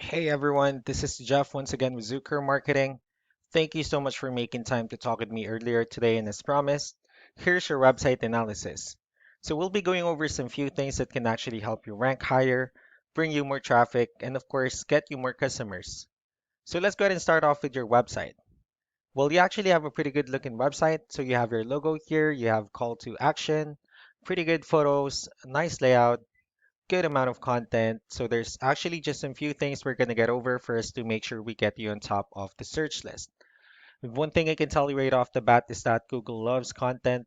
Hey everyone, this is Jeff once again with Zucker Marketing. Thank you so much for making time to talk with me earlier today, and as promised, here's your website analysis. So we'll be going over some few things that can actually help you rank higher, bring you more traffic, and of course, get you more customers. So let's go ahead and start off with your website. Well, you actually have a pretty good looking website. So you have your logo here, you have call to action, pretty good photos, nice layout, good amount of content. So there's actually just some few things we're going to get over first to make sure we get you on top of the search list. One thing I can tell you right off the bat is that Google loves content.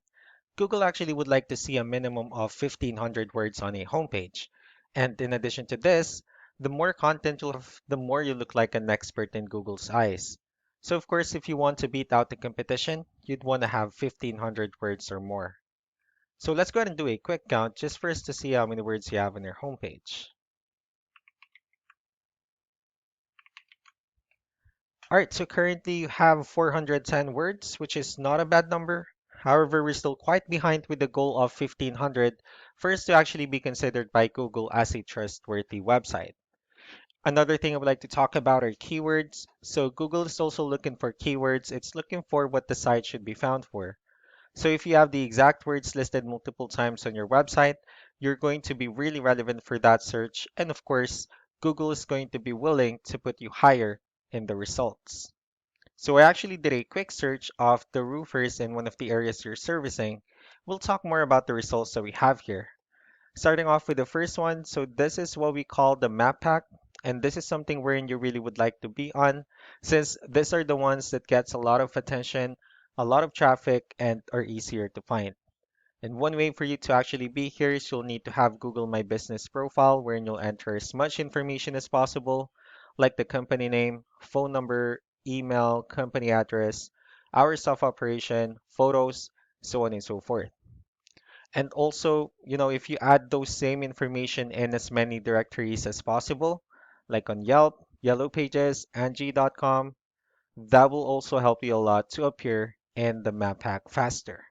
Google actually would like to see a minimum of 1,500 words on a homepage. And in addition to this, the more content you'll have, the more you look like an expert in Google's eyes. So of course, if you want to beat out the competition, you'd want to have 1,500 words or more. So let's go ahead and do a quick count just for us to see how many words you have on your homepage. All right, so currently you have 410 words, which is not a bad number. However, we're still quite behind with the goal of 1500 for us to actually be considered by Google as a trustworthy website. Another thing I would like to talk about are keywords. So Google is also looking for keywords. It's looking for what the site should be found for. So if you have the exact words listed multiple times on your website, you're going to be really relevant for that search. And of course, Google is going to be willing to put you higher in the results. So I actually did a quick search of the roofers in one of the areas you're servicing. We'll talk more about the results that we have here. Starting off with the first one, so this is what we call the map pack, and this is something wherein you really would like to be on, since these are the ones that gets a lot of attention, a lot of traffic, and are easier to find. And one way for you to actually be here is you'll need to have Google My Business profile, wherein you'll enter as much information as possible, like the company name, phone number, email, company address, hours of operation, photos, so on and so forth. And also, if you add those same information in as many directories as possible, like on Yelp, Yellow Pages, Angie.com, that will also help you a lot to appear in the map pack faster.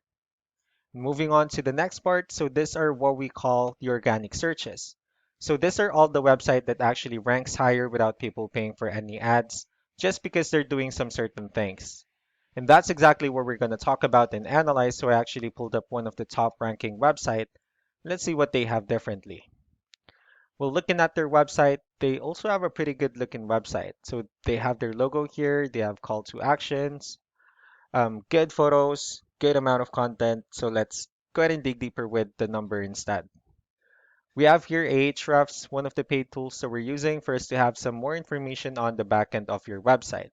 Moving on to the next part, so these are what we call the organic searches. So these are all the website that actually ranks higher without people paying for any ads, just because they're doing some certain things. And that's exactly what we're going to talk about and analyze. So I actually pulled up one of the top ranking website. Let's see what they have differently. Well, looking at their website, they also have a pretty good looking website. So they have their logo here, they have call to actions, good photos, good amount of content. So let's go ahead and dig deeper with the number instead. We have here Ahrefs, one of the paid tools that we're using for us to have some more information on the backend of your website.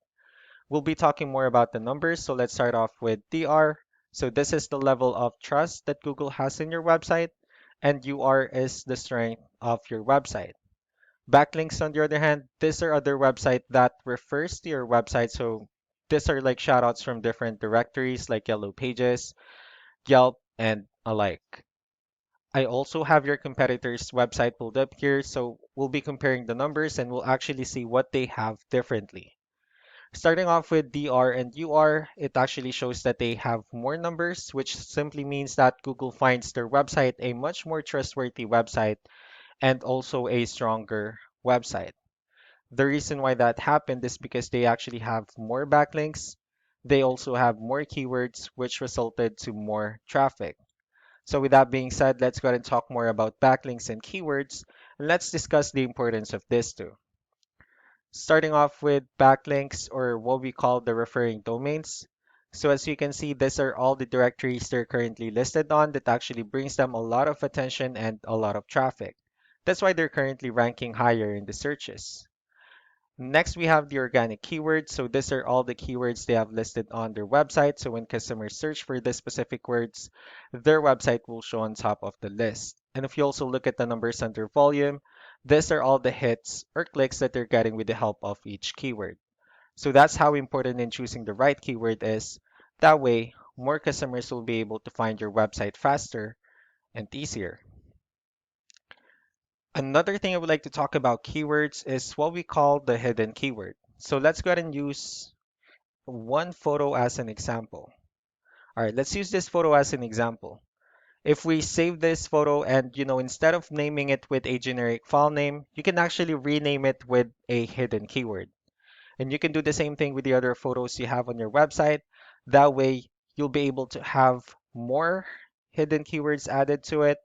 We'll be talking more about the numbers, so let's start off with DR. So this is the level of trust that Google has in your website, and UR is the strength of your website. Backlinks, on the other hand, these are other website that refers to your website. So these are like shoutouts from different directories like Yellow Pages, Yelp, and alike. I also have your competitor's website pulled up here, so we'll be comparing the numbers and we'll actually see what they have differently. Starting off with DR and UR, it actually shows that they have more numbers, which simply means that Google finds their website a much more trustworthy website and also a stronger website. The reason why that happened is because they actually have more backlinks. They also have more keywords, which resulted to more traffic. So with that being said, let's go ahead and talk more about backlinks and keywords. And let's discuss the importance of this too. Starting off with backlinks, or what we call the referring domains. So as you can see, these are all the directories they're currently listed on that actually brings them a lot of attention and a lot of traffic. That's why they're currently ranking higher in the searches. Next, we have the organic keywords. So these are all the keywords they have listed on their website. So when customers search for the specific words, their website will show on top of the list. And if you also look at the numbers under volume, these are all the hits or clicks that they're getting with the help of each keyword. So that's how important in choosing the right keyword is. That way, more customers will be able to find your website faster and easier. Another thing I would like to talk about keywords is what we call the hidden keyword. So let's go ahead and use one photo as an example. All right, let's use this photo as an example. If we save this photo and, instead of naming it with a generic file name, you can actually rename it with a hidden keyword. And you can do the same thing with the other photos you have on your website. That way, you'll be able to have more hidden keywords added to it.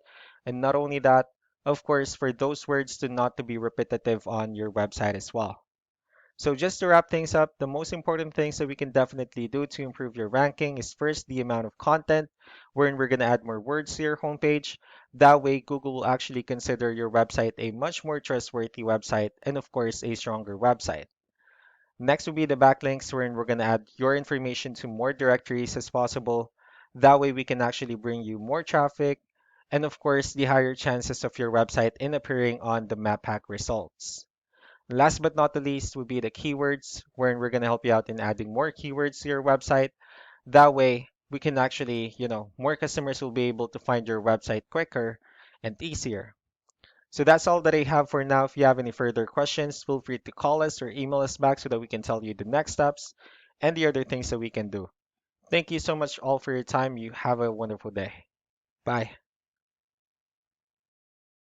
And not only that, of course, for those words to not to be repetitive on your website as well. So just to wrap things up, the most important things that we can definitely do to improve your ranking is first the amount of content, wherein we're going to add more words to your homepage. That way, Google will actually consider your website a much more trustworthy website and, of course, a stronger website. Next will be the backlinks, wherein we're going to add your information to more directories as possible. That way, we can actually bring you more traffic and, of course, the higher chances of your website in appearing on the map hack results. Last but not the least would be the keywords, wherein we're going to help you out in adding more keywords to your website. That way, we can actually, more customers will be able to find your website quicker and easier. So that's all that I have for now. If you have any further questions, feel free to call us or email us back so that we can tell you the next steps and the other things that we can do. Thank you so much all for your time. You have a wonderful day. Bye.